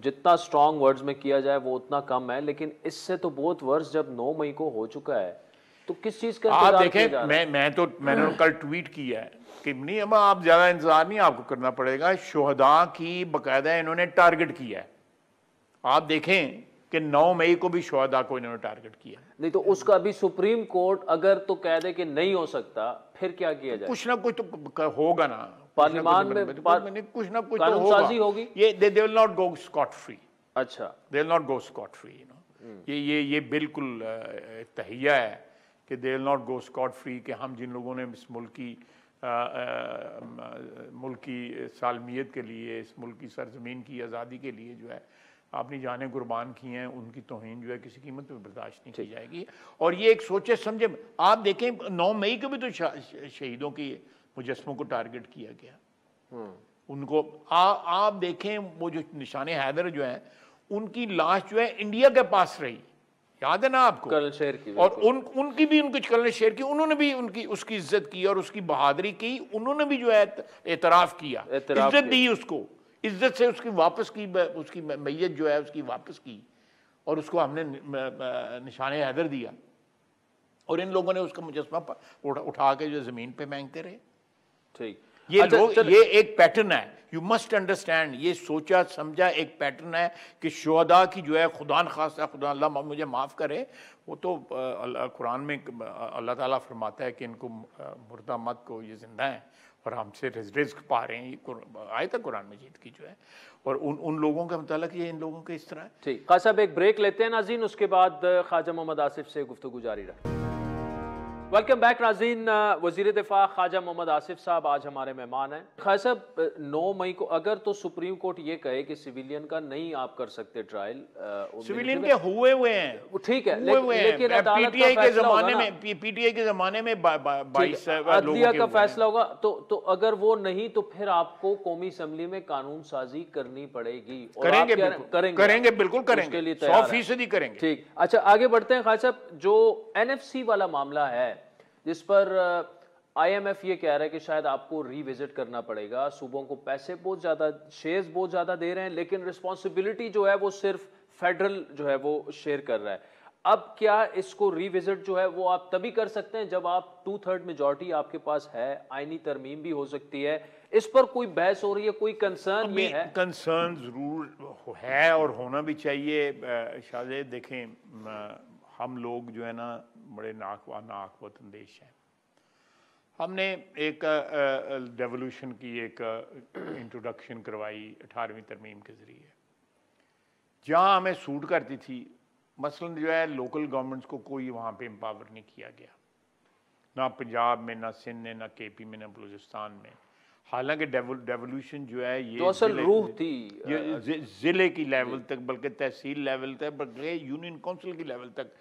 जितना स्ट्रॉन्ग वर्ड्स में किया जाए वो उतना कम है, लेकिन इससे तो बहुत वर्ष जब 9 मई को हो चुका है, तो किस चीज का आप देखें, मैंने कल ट्वीट किया है कि नहीं अम्मा, आप ज्यादा इंतजार नहीं आपको करना पड़ेगा, शोहदा की बकायदा इन्होंने टारगेट किया है। आप देखें कि 9 मई को भी शोहदा को इन्होंने टारगेट किया। नहीं तो उसका भी सुप्रीम कोर्ट अगर तो कह दे कि नहीं हो सकता, फिर क्या किया जाए? कुछ ना कुछ तो होगा ना, पार्लियामेंट में कुछ ना कुछ तो होगी। ये they will not go scot free. अच्छा, they will not go scot free, you know. ये बिल्कुल तहिया है कि they will not go scot free, कि हम जिन लोगों ने इस मुल्क की सालमियत के लिए, इस मुल्क की सरजमीन की आज़ादी के लिए जो है अपनी जानें कुर्बान की हैं, उनकी तौहीन जो है किसी कीमत पर बर्दाश्त नहीं की जाएगी। और ये एक सोचे समझे, आप देखें 9 मई को भी तो शहीदों के मुजस्मों को टारगेट किया गया। उनको आप देखें, वो जो निशाने हैदर जो है, उनकी लाश जो है इंडिया के पास रही, याद है ना आपको, कर्नल शेर की। और उनकी भी, उनकी कर्नल शेर की, उन्होंने भी उसकी इज्जत की और उसकी बहादुरी की, उन्होंने भी जो है एतराफ़ किया, इज्जत दी उसको, इज्जत से उसकी वापस की, उसकी मैयत जो है उसकी वापस की, और उसको हमने निशाने हैदर दिया। और इन लोगों ने उसका मुजस्मा उठा के जो ज़मीन पे फेंकते रहे। ठीक, ये एक पैटर्न है, यू मस्ट अंडरस्टैंड, ये सोचा समझा एक पैटर्न है कि शोहदा की जो है खुदा न खास्ता, खुदा अल्लाह मुझे माफ़ करे, वो तो कुरान में अल्लाह ताला फरमाता है कि इनको मुर्दा मत को, ये जिंदा है और हमसे रिज़्क पा रहे हैं, आयत है कुरान मजीद की जो है। और उन लोगों का मतलब ये इन लोगों के इस तरह है। ठीक, खास साहब एक ब्रेक लेते हैं नाज़रीन, उसके बाद ख्वाजा मोहम्मद आसिफ से गुफ्तगू जारी रखें। वेलकम बैक नाज़रीन। वज़ीर दिफा ख्वाजा मोहम्मद आसिफ साहब आज हमारे मेहमान हैं। ख्वाजा साहब, 9 मई को अगर तो सुप्रीम कोर्ट ये कहे कि सिविलियन का नहीं आप कर सकते ट्रायल, सिविलियन के हुए हैं, ठीक है, लेकिन अदालत पीटीआई के ज़माने में 22 अदलिया का फैसला होगा। तो अगर वो नहीं तो फिर आपको कौमी असम्बली में कानून साजी करनी पड़ेगी। करेंगे, बिल्कुल करेंगे, 100% करेंगे। ठीक, अच्छा आगे बढ़ते हैं। ख्वाजा साहब, जो एनएफसी वाला मामला है जिस पर आईएमएफ ये कह रहा है कि शायद आपको रिविजिट करना पड़ेगा, सूबों को पैसे बहुत ज्यादा, शेयर्स बहुत ज्यादा दे रहे हैं, लेकिन रिस्पॉन्सिबिलिटी जो है वो सिर्फ फेडरल जो है वो शेयर कर रहा है। अब क्या इसको रिविजिट जो है वो आप तभी कर सकते हैं जब आप 2/3 मेजॉरिटी आपके पास है, आईनी तरमीम भी हो सकती है। इस पर कोई बहस हो रही है, कोई कंसर्न ये है? कंसर्न जरूर है और होना भी चाहिए। शायद देखें, हम लोग जो है ना बड़े नाक वतन देश हैं। हमने एक डेवोल्यूशन की एक इंट्रोडक्शन करवाई 18वीं तरमीम के ज़रिए, जहाँ हमें सूट करती थी। मसलन जो है लोकल गवर्नमेंट्स को कोई वहाँ पे एम्पावर नहीं किया गया, ना पंजाब में, ना सिंध में, ना केपी में, ना बलूचिस्तान में। हालांकि डेवोल्यूशन जो है ये असल रूह थी, ये ज़िले की लेवल तक, बल्कि तहसील लेवल तक, बल्कि यूनियन काउंसिल की लेवल तक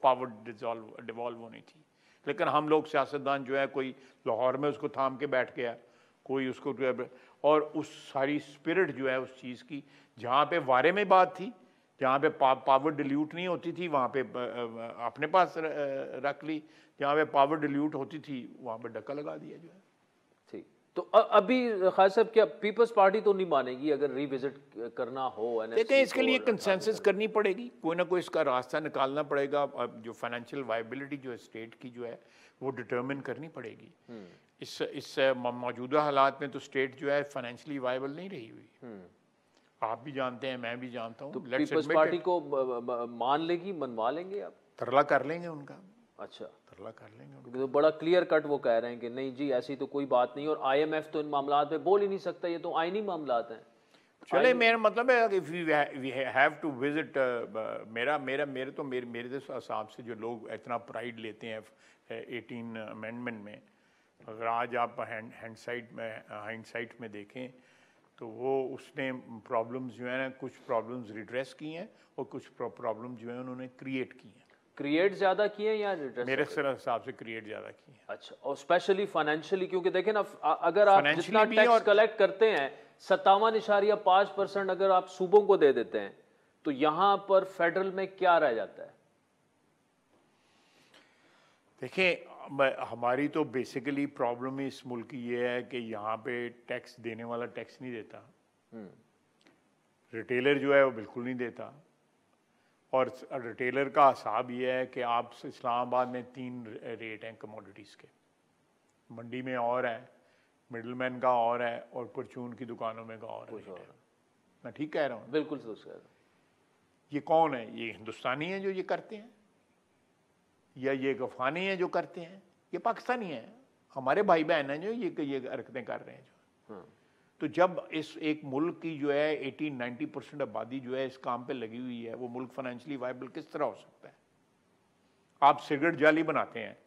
पावर डिवॉल्व होनी थी। लेकिन हम लोग सियासतदान जो है, कोई लाहौर में उसको थाम के बैठ गया, कोई उसको, और उस सारी स्पिरिट जो है उस चीज़ की, जहाँ पे वारे में बात थी, जहाँ पे पावर डिल्यूट नहीं होती थी वहाँ पे अपने पास रख ली, जहाँ पे पावर डिल्यूट होती थी वहाँ पे डक्का लगा दिया जो है। ठीक, तो अभी ख्वाजा साहब क्या पीपल्स पार्टी तो नहीं मानेगी अगर रिविजिट करना हो? देखिए, इसके लिए कंसेंसस करनी पड़ेगी, कोई ना कोई इसका रास्ता निकालना पड़ेगा। अब जो फाइनेंशियल वायबिलिटी जो है स्टेट की जो है वो डिटर्मिन करनी पड़ेगी। इस मौजूदा हालात में तो स्टेट जो है फाइनेंशियली वायबल नहीं रही हुई, आप भी जानते हैं, मैं भी जानता हूँ। तो पीपल्स पार्टी को मान लेगी, मनवा लेंगे आप? तरला कर लेंगे उनका। अच्छा, तरला कर लेंगे उनका। तो बड़ा क्लियर कट वो कह रहे हैं कि नहीं जी ऐसी तो कोई बात नहीं, और आईएमएफ तो इन मामलात में बोल ही नहीं सकता, ये तो आईनी मामलात हैं। चले, मेरा मतलब है if we have to visit, मेरे हिसाब से जो लोग इतना प्राइड लेते हैं 18 अमेंडमेंट में, अगर आज आप हाइंडसाइट में देखें तो वो उसने प्रॉब्लम्स जो है ना, कुछ प्रॉब्लम्स रिड्रेस की हैं और कुछ प्रॉब्लम्स जो है उन्होंने क्रिएट की हैं। क्रिएट ज्यादा किए या रिड्रेस? मेरे हिसाब से क्रिएट ज्यादा किए हैं। अच्छा, और स्पेशली फाइनेंशियली, क्योंकि देखें ना, अगर आप जितना टैक्स कलेक्ट करते हैं 57.5% अगर आप सूबों को दे देते हैं तो यहां पर फेडरल में क्या रह जाता है? देखिए, हमारी तो बेसिकली प्रॉब्लम इस मुल्क की ये है कि यहाँ पे टैक्स देने वाला टैक्स नहीं देता, रिटेलर जो है वो बिल्कुल नहीं देता। और रिटेलर का हिसाब ये है कि आप इस्लामाबाद में 3 रेट हैं कमोडिटीज़ के, मंडी में और है, मिडलमैन का और है, और परचून की दुकानों में का और है। मैं ठीक कह रहा हूँ? बिल्कुल कह रहा हूँ। ये कौन है? ये हिंदुस्तानी है जो ये करते हैं, या ये अफगानी है जो करते हैं? ये पाकिस्तानी है, हमारे भाई बहन हैं जो ये हरकतें कर रहे हैं जो। तो जब इस एक मुल्क की जो है 80-90% आबादी जो है इस काम पे लगी हुई है, वो मुल्क फाइनेंशियली वायबल किस तरह हो सकता है? आप सिगरेट जाली बनाते हैं,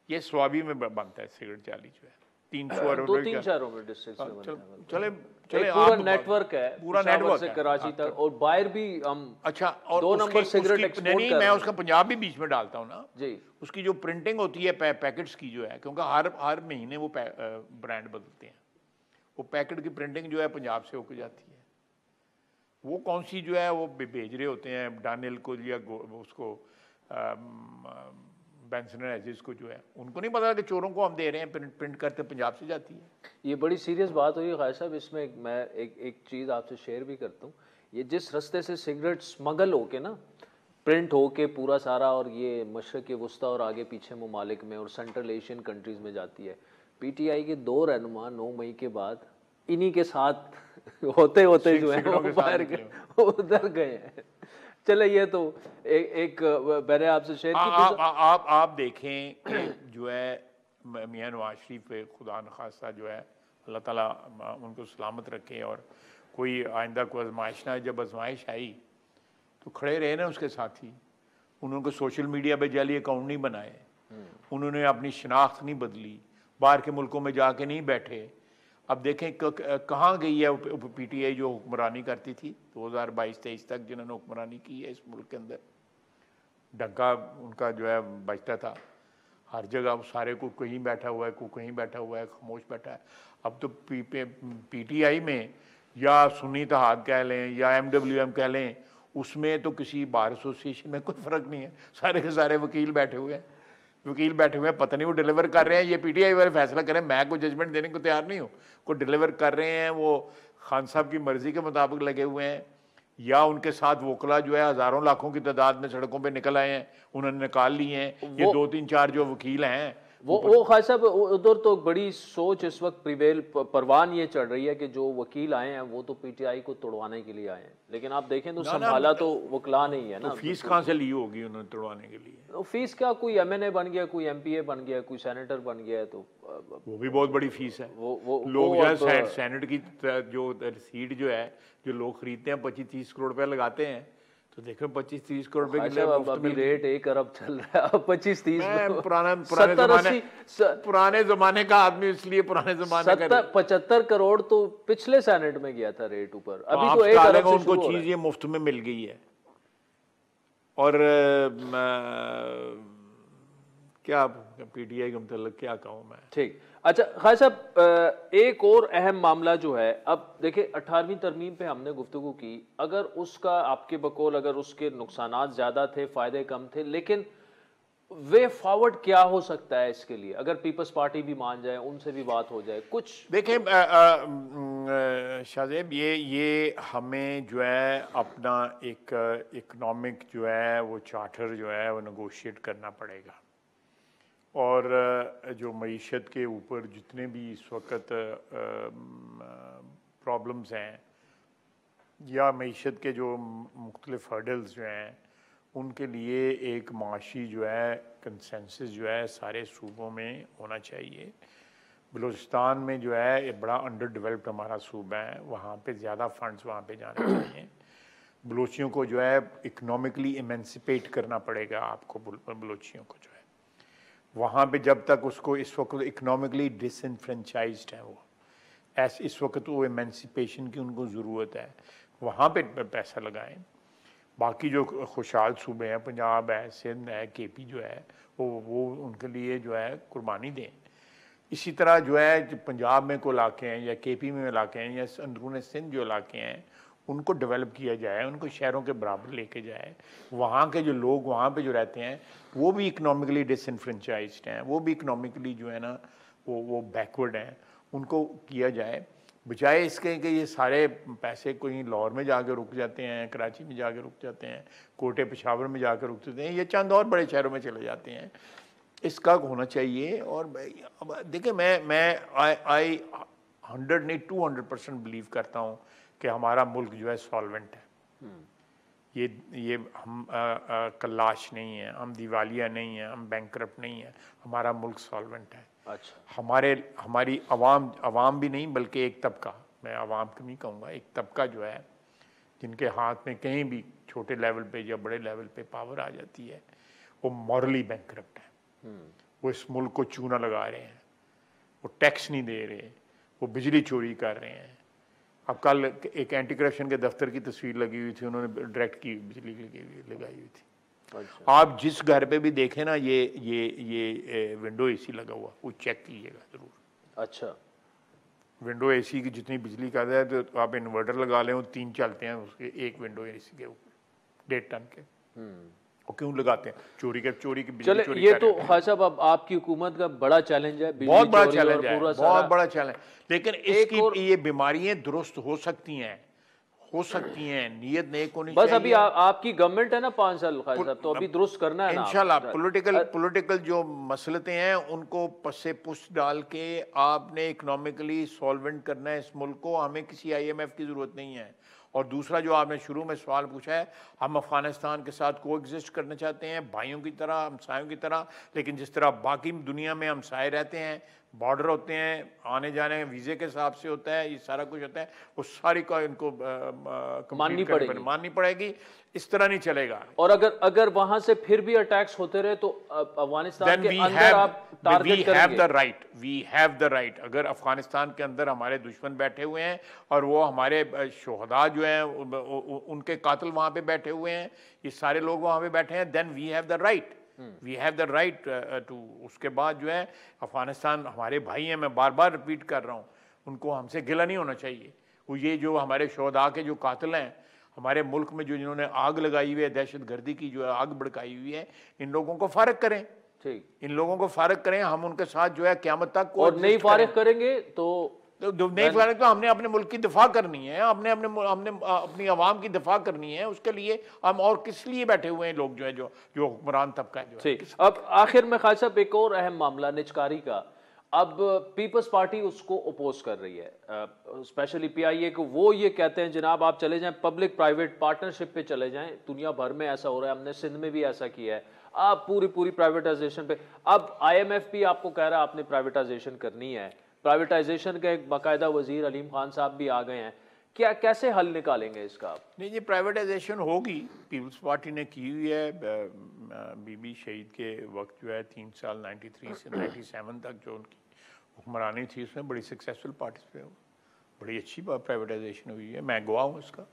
ये स्वाबी में बनता है सिगरेट जाली जो है, 2-3 शहरों में डिस्ट्रिक्ट में बनता है। चले पूरा नेटवर्क है, पूरा नेटवर्क से कराची तक, और बाहर भी हम। अच्छा, और 2 नंबर सिगरेट एक्सपोर्ट नहीं, मैं उसका पंजाब भी बीच में डालता हूँ ना जी। उसकी जो प्रिंटिंग होती है पैकेट्स की जो है, क्योंकि हर महीने वो ब्रांड बदलते हैं, वो पैकेट की प्रिंटिंग जो है पंजाब से होकर जाती है। वो कौन सी जो है वो भेज रहे होते हैं डानियल को या उसको बेंसन एजिस को जो है, उनको नहीं पता कि चोरों को हम दे रहे हैं, प्रिंट करते पंजाब से जाती है। ये बड़ी सीरियस बात हुई ख्वाजा साहब। इसमें मैं एक चीज़ आपसे शेयर भी करता हूँ। ये जिस रास्ते से सिगरेट स्मगल होके ना, प्रिंट होके पूरा सारा, और ये मशरक़ वस्ता और आगे पीछे ममालिक में और सेंट्रल एशियन कंट्रीज़ में जाती है, पीटीआई के 2 रहनुमा 9 मई के बाद इन्हीं के साथ होते होते जो है वो बाहर उधर गए हैं। चले, ये तो एक मैंने आपसे शेयर की। आप देखें जो है मियां नवाज शरीफ पे खुदा न खास्ता जो है, अल्लाह ताला उनको सलामत रखे, और कोई आइंदा को आजमाइश ना, जब आजमाइश आई तो खड़े रहे ना उसके साथी, उन्होंने सोशल मीडिया पे जाली अकाउंट नहीं बनाए, उन्होंने अपनी शनाख्त नहीं बदली, बाहर के मुल्कों में जाके नहीं बैठे। अब देखें कहाँ गई है पीटीआई जो हुक्मरानी करती थी 2022-23 तक, जिन्होंने हुक्मरानी की है इस मुल्क के अंदर। डंका उनका जो है बजता था हर जगह, सारे को कहीं बैठा हुआ है, को कहीं बैठा हुआ है, खामोश बैठा है। अब तो पीटीआई में या सुन्नी इत्तेहाद कह लें या MWM कह लें, उसमें तो किसी बार एसोसिएशन में कोई फ़र्क नहीं है। सारे के सारे वकील बैठे हुए हैं, पता नहीं वो डिलीवर कर रहे हैं, ये पीटीआई वाले फैसला करें, मैं कोई जजमेंट देने को तैयार नहीं हूँ। कोई डिलीवर कर रहे हैं, वो खान साहब की मर्जी के मुताबिक लगे हुए हैं, या उनके साथ वकला जो है हज़ारों लाखों की तादाद में सड़कों पे निकल आए हैं, उन्होंने निकाल लिए हैं। ये 2-3-4 जो वकील हैं वो खान साहब उधर तो बड़ी सोच इस वक्त प्रिवेल परवान ये चढ़ रही है कि जो वकील आए हैं वो तो पीटीआई को तोड़वाने के लिए आए हैं, लेकिन आप देखें तो संभाला तो वकला नहीं है ना। तो फीस कहाँ से ली होगी उन्होंने तोड़वाने के लिए? तो फीस क्या, कोई MNA बन गया, कोई MPA बन गया, कोई सेनेटर बन गया है, तो वो भी बहुत बड़ी फीस है। वो लोग जो है सेनेट की जो सीट जो है जो लोग खरीदते हैं 25-30 करोड़ रुपए लगाते हैं, तो देखो 25-30 करोड़ रुपए की अभी रेट 1 अरब चल रहा है। 25-30 पुराने जमाने का आदमी, इसलिए पुराने जमाने का 75 करोड़ तो पिछले सेनेट में गया था रेट ऊपर। अभी तो 1 अरब उनको चीज ये मुफ्त में मिल गई है। और क्या पीटीआई के मतलब क्या कहूँ मैं। ठीक, अच्छा खान साहब, एक और अहम मामला जो है, अब देखिए 18वीं तरमीम पे हमने गुफ्तगू की, अगर उसका आपके बकौल अगर उसके नुकसानात ज़्यादा थे फ़ायदे कम थे, लेकिन वे फॉरवर्ड क्या हो सकता है इसके लिए? अगर पीपल्स पार्टी भी मान जाए, उनसे भी बात हो जाए कुछ। देखें शाहजेब, ये हमें जो है अपना एक इकनॉमिक जो है वो चार्टर जो है वो नेगोशिएट करना पड़ेगा। और जो मईशत के ऊपर जितने भी इस वक्त प्रॉब्लम्स हैं या मईशत के जो मुख्तलिफ हर्डल्स जो हैं, उनके लिए एक माशी जो है कंसेंसस जो है सारे सूबों में होना चाहिए। बलूचिस्तान में जो है एक बड़ा अंडर डेवलप्ड हमारा सूबा है, वहाँ पे ज़्यादा फंड्स वहाँ पे जाने चाहिए। बलूचियों को जो है इकनॉमिकली एमेंसिपेट करना पड़ेगा आपको, बलूचियों को जो है वहाँ पे जब तक उसको इस वक्त इकनॉमिकली डिसइनफ्रेंचाइज्ड है वो, इस वक्त वो एमेंसिपेशन की उनको ज़रूरत है, वहाँ पे पैसा लगाएं। बाकी जो खुशहाल सूबे हैं, पंजाब है, सिंध है, KP जो है वो उनके लिए जो है कुर्बानी दें। इसी तरह जो है पंजाब में को इलाके हैं या KP में इलाके हैं या अंदरून सिंध जो इलाके हैं, उनको डेवलप किया जाए, उनको शहरों के बराबर लेके जाए। वहाँ के जो लोग वहाँ पे जो रहते हैं वो भी इकनॉमिकली डिसइनफ्रेंचाइज्ड हैं, वो भी इकनॉमिकली जो है ना वो बैकवर्ड हैं, उनको किया जाए। बजाय इसके कि ये सारे पैसे कोई लाहौर में जाकर रुक जाते हैं, कराची में जाकर रुक जाते हैं, कोटे पेशावर में जाकर रुक जाते हैं, ये चंद और बड़े शहरों में चले जाते हैं। इसका होना चाहिए। और देखिए मैं आई 100 नहीं 200% बिलीव करता हूँ कि हमारा मुल्क जो है सॉल्वेंट है। ये हम कल्लाश नहीं है, हम दिवालिया नहीं है, हम बैंकरप्ट नहीं है, हमारा मुल्क सॉल्वेंट है। अच्छा, हमारी अवाम भी नहीं, बल्कि एक तबका, मैं अवाम को नहीं कहूँगा, एक तबका जो है जिनके हाथ में कहीं भी छोटे लेवल पे या बड़े लेवल पे पावर आ जाती है, वो मॉरली बैंकरप्ट है। वो इस मुल्क को चूना लगा रहे हैं, वो टैक्स नहीं दे रहे, वो बिजली चोरी कर रहे हैं। अब कल एक एंटी करप्शन के दफ्तर की तस्वीर लगी हुई थी, उन्होंने डायरेक्ट की बिजली लगाई हुई थी। अच्छा। आप जिस घर पे भी देखें ना ये विंडो AC लगा हुआ, वो चेक कीजिएगा जरूर। अच्छा, विंडो AC की जितनी बिजली का है, तो आप इन्वर्टर लगा लें, वो 3 चलते हैं उसके, एक विंडो AC के ऊपर 1.5 टन के। वो क्यों लगाते हैं? चोरी की बिजली चले, चोरी। ये तो खान साहब अब आपकी हुकूमत का बड़ा चैलेंज है, बहुत बड़ा चैलेंज है, बहुत बड़ा चैलेंज। लेकिन इसकी ये बीमारियां दुरुस्त हो सकती हैं, नीयत नेक होनी चाहिए। बस अभी आपकी गवर्नमेंट है ना 5 साल खान साहब, तो अभी दुरुस्त करना है ना इंशाल्लाह। पॉलिटिकल जो मसलते हैं उनको पस्से पुश डाल के आपने इकोनॉमिकली सॉल्वेंट करना है इस मुल्क को। हमें किसी IMF की ज़रूरत नहीं है। और दूसरा जो आपने शुरू में सवाल पूछा है, हम अफ़गानिस्तान के साथ कोएग्जिस्ट करना चाहते हैं, भाइयों की तरह, हमसायों की तरह, लेकिन जिस तरह बाकी दुनिया में हमसाए रहते हैं, बॉर्डर होते हैं, आने जाने वीज़े के हिसाब से होता है, ये सारा कुछ होता है, वो सारी का इनको माननी पड़ेगी। इस तरह नहीं चलेगा। और अगर वहां से फिर भी अटैक्स होते रहे तो अफगानिस्तान के अंदर आप टारगेट करेंगे? We have the right. अगर अफगानिस्तान के अंदर हमारे दुश्मन बैठे हुए हैं और वो हमारे शोहदा जो हैं उनके कातिल वहाँ पे बैठे हुए हैं, ये सारे लोग वहाँ पे बैठे हैं, then we have the right, we have the right to. उसके बाद जो है अफगानिस्तान हमारे भाई हैं, मैं बार बार रिपीट कर रहा हूँ, उनको हमसे गिला नहीं होना चाहिए। वो ये जो हमारे शोहदा के जो कातिल हैं, हमारे मुल्क में जो जिन्होंने आग लगाई हुई है, दहशत गर्दी की जो है आग भड़काई हुई है, इन लोगों को फारग करें। ठीक, इन लोगों को फारग करें, हम उनके साथ जो है क़यामत तक। और नहीं फारग करेंगे तो नहीं फारग तो हमने अपने मुल्क की दिफा करनी है, हमने अपनी आवाम की दिफा करनी है। उसके लिए हम और किस लिए बैठे हुए हैं लोग जो है जो हुक्मरान तबका है। ठीक, अब आखिर में खान साहब एक और अहम मामला निजकारी का। अब पीपल्स पार्टी उसको अपोज कर रही है, स्पेशली पीआईए को। वो ये कहते हैं जनाब आप चले जाएं, पब्लिक प्राइवेट पार्टनरशिप पे चले जाएं। दुनिया भर में ऐसा हो रहा है, हमने सिंध में भी ऐसा किया है, आप पूरी प्राइवेटाइजेशन पे। अब आईएमएफ भी आपको कह रहा है आपने प्राइवेटाइजेशन करनी है। प्राइवेटाइजेशन के एक बाकायदा वजीर अलीम खान साहब भी आ गए हैं। क्या कैसे हल निकालेंगे इसका आप? नहीं जी, प्राइवेटाइजेशन होगी, पीपल्स पार्टी ने की हुई है। बीबी शहीद के वक्त जो है 3 साल 93 से 97 तक जो उनकी हुक्मरानी थी, उसमें बड़ी सक्सेसफुल पार्टिसिपेट, बड़ी अच्छी प्राइवेटाइजेशन हुई है। मैं गवाह हूँ उसका,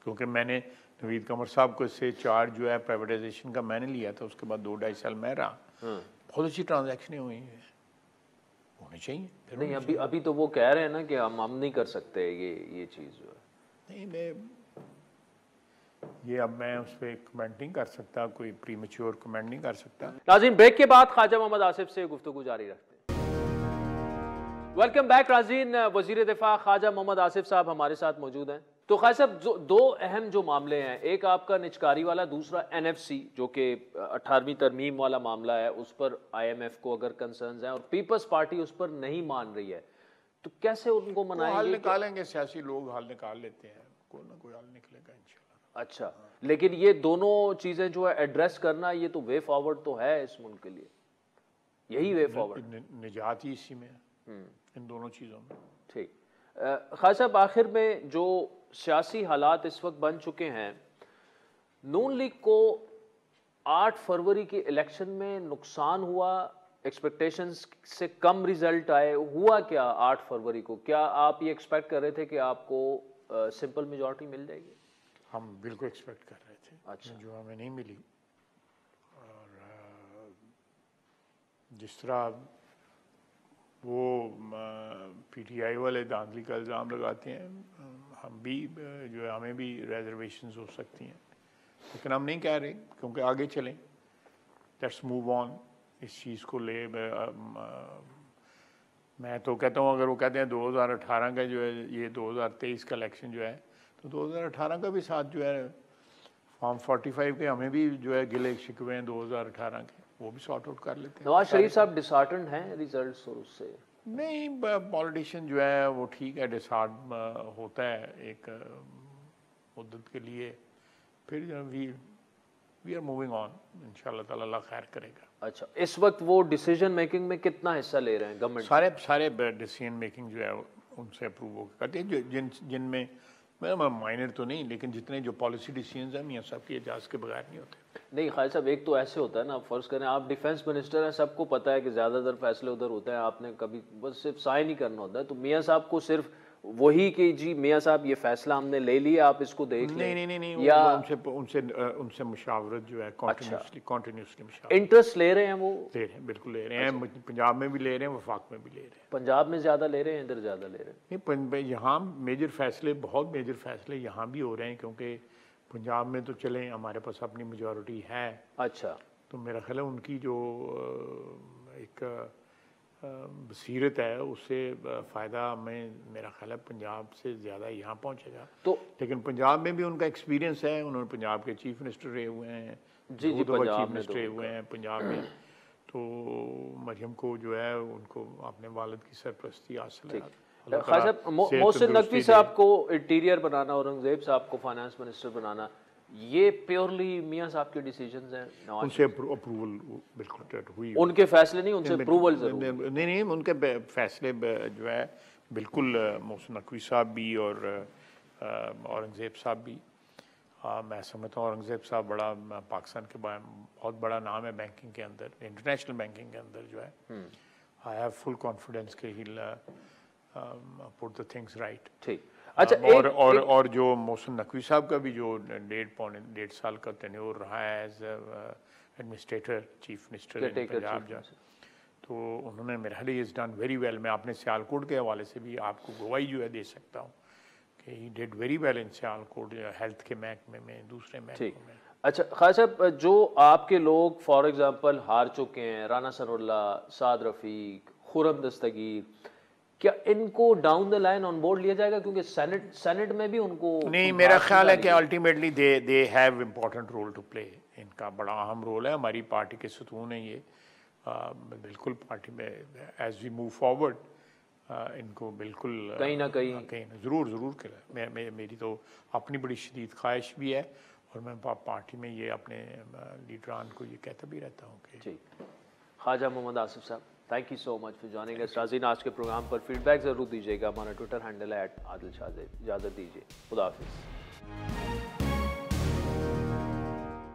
क्योंकि मैंने नवीद कमर साहब को इससे चार्ज जो है प्राइवेटाइजेशन का मैंने लिया था। उसके बाद 2-2.5 साल मैं रहा। बहुत अच्छी ट्रांजैक्शनें हुई हैं, होनी चाहिए। नहीं, अभी तो वो कह रहे हैं ना कि हम नहीं कर सकते ये चीज़ जो है। नहीं, ये अब मैं उस पर कमेंट नहीं कर सकता, कोई प्रीमेच्योर कमेंट नहीं कर सकता। नाज़रीन, ब्रेक के बाद ख्वाजा मोहम्मद आसिफ से गुफ्तगू जारी रखते हैं। वेलकम बैक नाज़रीन, वजीर दिफा ख्वाजा मोहम्मद आसिफ साहब हमारे साथ मौजूद हैं। तो ख्वाजा साहब, दो अहम जो मामले हैं, एक आपका निजकारी वाला, दूसरा एनएफसी जो कि 18वीं तरमीम वाला मामला है, उस पर आईएमएफ को अगर कंसर्न्स हैं और पीपल्स पार्टी उस पर नहीं मान रही है, तो कैसे उनको मनाएंगे? हल निकालेंगे, सियासी लोग हल निकाल लेते हैं, कोई ना कोई हल निकलेगा इंशाल्लाह। अच्छा, लेकिन ये दोनों चीज़ें जो है एड्रेस करना, ये तो वे फॉरवर्ड तो है इस मुल्क के लिए, यही वे फॉरवर्ड। निजात ही इसी में है, इन दोनों चीज़ों में। ठीक, खान साहब, आखिर में जो सियासी हालात इस वक्त बन चुके हैं, नून लीग को 8 फरवरी के इलेक्शन में नुकसान हुआ, एक्सपेक्टेशंस से कम रिजल्ट आए, हुआ क्या 8 फरवरी को? क्या आप ये एक्सपेक्ट कर रहे थे कि आपको सिंपल मेजॉरिटी मिल जाएगी? हम बिल्कुल एक्सपेक्ट कर रहे थे। अच्छा, जो हमें नहीं मिली। और जिस तरह वो पीटीआई वाले धांधली का इल्ज़ाम लगाते हैं, हम भी जो है हमें भी रिजर्वेशंस हो सकती हैं, लेकिन हम नहीं कह रहे, क्योंकि आगे चलें, लेट्स मूव ऑन। इस चीज़ को ले मैं तो कहता हूँ, अगर वो कहते हैं 2018 का जो है, ये 2023 का इलेक्शन जो है, तो 2018 का भी साथ जो है फॉर्म 45 के हमें भी जो है गिले शिकवे हैं 2018 के, वो भी सॉर्ट आउट कर लेते हैं। नवाज शरीफ साहब डिसहार्टेंड हैं रिजल्ट्स और उससे? नहीं, पॉलिटिशियन जो है वो ठीक है, डिसहार्ट होता है एक मुद्दत के लिए, फिर वी आर मूविंग ऑन, इंशाल्लाह ताला अल्लाह खैर करेगा। अच्छा, इस वक्त वो डिसीजन मेकिंग में कितना हिस्सा ले रहे हैं गवर्नमेंट? सारे डिसीजन मेकिंग जो है उनसे अप्रूव हो करती है, जिनमें माइनर तो नहीं, लेकिन जितने जो पॉलिसी डिसीजंस हैं मियां साहब की इजाज़त के बगैर नहीं होते। नहीं खालिद साहब, एक तो ऐसे होता है ना, फर्ज करें आप डिफेंस मिनिस्टर हैं, सबको पता है कि ज़्यादातर फैसले उधर होते हैं, आपने कभी बस सिर्फ साइन ही करना होता है, तो मियां साहब को सिर्फ वही कि जी मियां साहब ये फैसला हमने ले लिया, आप इसको देख लें। नहीं, या उनसे मुशावरत जो है कंटिन्यूसली मुशावरत, इंटरेस्ट ले रहे हैं, वो ले रहे हैं, बिल्कुल ले रहे हैं। पंजाब में भी ले रहे हैं, वफाक में भी ले रहे हैं। पंजाब में ज़्यादा ले रहे हैं, इधर ज़्यादा ले रहे हैं? नहीं, यहाँ मेजर फैसले, बहुत मेजर फैसले यहाँ भी हो रहे हैं, क्योंकि पंजाब में तो चले हमारे पास अपनी मेजॉरिटी है। अच्छा, तो मेरा ख्याल है उनकी जो एक बसीरत है, उससे फ़ायदा हमें, मेरा ख्याल है पंजाब से ज़्यादा यहाँ पहुँचेगा। तो लेकिन पंजाब में भी उनका एक्सपीरियंस है, उन्होंने पंजाब के चीफ मिनिस्टर रहे हुए हैं, जी, चीफ मिनिस्टर रहे हुए हैं पंजाब में। तो मरियम को जो है उनको अपने वालिद की सरपरस्ती हासिल है। मोहसिन नकवी साहब को इंटीरियर बनाना, औरंगजेब साहब को फाइनेंस मिनिस्टर बनाना, ये प्योरली मियां साहब के डिसीजंस हैं, नवाज उनसे अप्रूवल बिल्कुल हुई, उनके फैसले नहीं, उनसे अप्रूवल जरूर। नहीं, उनके फैसले जो है बिल्कुल मोहसिन नकवी साहब भी और औरंगज़ेब साहब भी। मैं समझता हूँ औरंगज़ेब साहब बड़ा पाकिस्तान के बहुत बड़ा नाम है बैंकिंग के अंदर, इंटरनेशनल बैंकिंग के अंदर जो है। आई हैव फुल कॉन्फिडेंस कि ही पुट द थिंग्स राइट। ठीक, अच्छा और जो मोहसिन नकवी साहब का भी जो 1.5 साल का टेन्योर रहा है as administrator chief minister Punjab जो, तो उन्होंने मेरा ख्याल इज डन वेरी वेल। मैं अपने सियालकोट के हवाले से भी आपको गवाही जो है दे सकता हूँ कि he did very well in Sialkot, health के महकमे में, दूसरे महकमे में। अच्छा खान साहब, जो आपके लोग फॉर एग्जांपल हार चुके हैं, राना सनाउल्लाह, साद रफीक, खुर्रम दस्तगीर, क्या इनको down the line on board लिया जाएगा? क्योंकि सेनेट में भी उनको नहीं, मेरा ख्याल है कि ultimately they have important role to play. इनका बड़ा अहम रोल है, हमारी पार्टी के सतून है ये। बिल्कुल पार्टी में एज वी मूव फॉरवर्ड इनको बिल्कुल कहीं ना कहीं ज़रूर करें। मेरी तो अपनी बड़ी शदीद ख्वाहिश भी है और मैं पार्टी में ये अपने लीडरान को ये कहता भी रहता हूँ कि जी। ख्वाजा मोहम्मद आसिफ साहब, thank you so much for joining us. नाज़रीन, आज के प्रोग्राम पर फीडबैक ज़रूर दीजिएगा। हमारा ट्विटर हैंडल है @आदिल शाहज़ेब। इजाज़त दीजिए, खुदा हाफिज़।